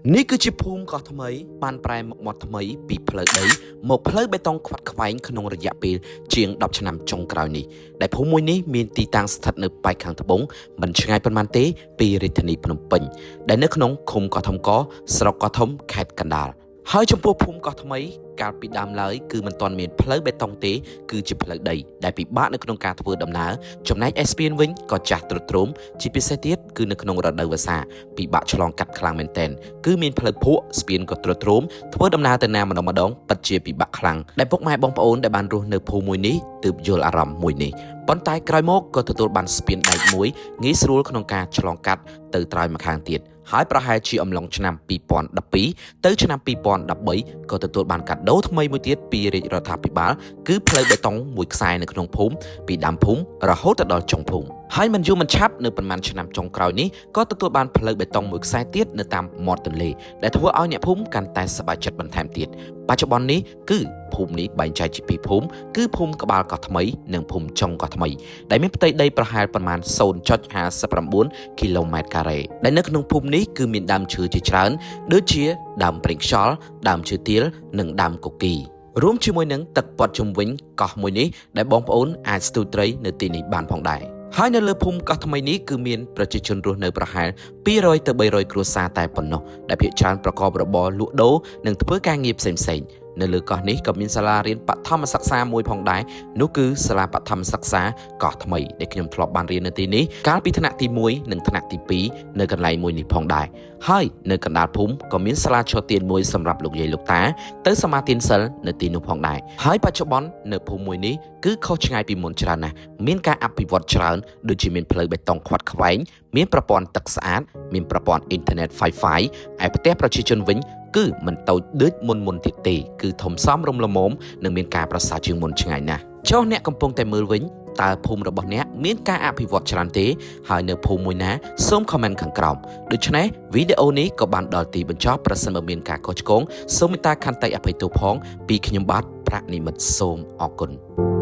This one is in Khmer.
នេះគឺជាភូមិកោះថ្មីបានប្រែមុខមាត់ថ្មីពីផ្លូវដីមកផ្លូវបេតុងខ្វាត់ខ្វែងក្នុងរយៈពេលជាង10ឆ្នាំចុងក្រោយនេះដែលភូមិមួយនេះមានទីតាំងស្ថិតនៅប៉ែកខាងត្បូងមិនឆ្ងាយប៉ុន្មានទេពីរាជធានីភ្នំពេញដែលនៅក្នុងឃុំកោះធំកស្រុកកោះធំខេត្តកណ្ដាលហើយចំពោះភូមិកោះថ្មីកាលពីដើមឡើយគឺមិនទាន់មានផ្លូវបេតុងទេគឺជាផ្លូវដីដែលពិបាកនៅក្នុងការធ្វើដំណើរចំណែកឯស្ពានវិញក៏ចាស់ទ្រុឌទ្រោមជាពិសេសទៀតគឺនៅក្នុងរដូវវស្សាពិបាកឆ្លងកាត់ខ្លាំងមែនទែនគឺមានផ្លូវភក់ស្ពានក៏ទ្រុឌទ្រោមធ្វើដំណើរទៅណាម្ដងពិតជាពិបាកខ្លាំងដែលពុកម៉ែបងប្អូនដែលបានរស់នៅភូមិមួយនេះទើបយល់អារម្មណ៍មួយនេះប៉ុន្តែក្រោយមកក៏ទទួលបានស្ពានដែកមួយងាយស្រួលក្នុងការឆ្លងកាត់ទៅត្រើយម្ខាងទៀតហើយប្រហែលជាអំឡុងឆ្នាំ2012ទៅឆ្នាំ2013ក៏ទទួលបានកាដូថ្មីមួយទៀតពីរាជរដ្ឋាភិបាលគឺផ្លូវបេតុងមួយខ្សែនៅក្នុងភូមិពីដើមភូមិរហូតដល់ចុងភូមិហើយមិនយូរមិនឆាប់នៅប្រហែលឆ្នាំចុងក្រោយនេះក៏ទទួលបានផ្លូវបេតុងមួយខ្សែទៀតនៅតាមមាត់ទន្លេដែលធ្វើឲ្យអ្នកភូមិកាន់តែសប្បាយចិត្តបន្ថែមទៀតបច្ចុប្បន្ននេះគឺភូមិនេះបែងចែកជាពីរភូមិគឺភូមិក្បាលកោះថ្មីនិងភូមិចុងកោះថ្មីដែលមានផ្ទៃដីប្រហែលប្រមាណ 0.59 គីឡូម៉ែត្រការ៉េដែលនៅក្នុងភូមិនេះគឺមានដើមឈើជាច្រើនដូចជាដើមព្រេងខ្យល់ដើមឈើទាលនិងដើមកុកីរួមជាមួយនឹងទឹកព័ទ្ធជុំវិញកោះមួយនេះដែលបងប្អូនអាចស្ទូចត្រីនៅទីនេះបានផងដែរហើយនៅលើភូមិកោះថ្មីនេះគឺមានប្រជាជនរស់នៅប្រហែល200ទៅ300គ្រួសារតែប៉ុណ្ណោះដែលភាគច្រើនប្រកបរបរលក់ដូរនិងធ្វើការងារផ្សេងៗនៅលើកោះនេះក៏មានសាលារៀនបឋមសិក្សាមួយផងដែរនោះគឺសាលាបឋមសិក្សាកោះថ្មីដែលខ្ញុំធ្លាប់បានរៀននៅទីនេះកាលពីថ្នាក់ទី1និងថ្នាក់ទី2នៅកន្លែងមួយនេះផងដែរហើយនៅកណ្ដាលភូមិក៏មានសាលាឆទានមួយសម្រាប់លោកយាយលោកតាទៅសមាទានសិលនៅទីនោះផងដែរហើយបច្ចុប្បន្ននៅភូមិមួយនេះគឺខុសឆ្ងាយពីមុនច្រើនណាស់មានការអភិវឌ្ឍច្រើនដូចជាមានផ្លូវបេតុងខ្វាត់ខ្វែងមានប្រព័ន្ធទឹកស្អាតមានប្រព័ន្ធអ៊ីនធឺណិត Wi-Fi ឯផ្ទះប្រជាជនវិញគឺមិនតូចដូចមុនទៀតទេគឺធំសមរំលមមនិងមានការប្រសើរជាងមុនឆ្ងាយណាស់ចុះអ្នកកំពុងតែមើលវិញតើភូមិរបស់អ្នកមានការអភិវឌ្ឍច្រើនទេហើយនៅភូមិមួយណាសូម comment ខាងក្រោមដូច្នេះវីដេអូនេះក៏បានដល់ទីបញ្ចប់ប្រសិនបើមានការខុសឆ្គងសូមមេត្តាខន្តីអភ័យទោសផងពីខ្ញុំបាទប្រាក់និមិត្តសូមអរគុណ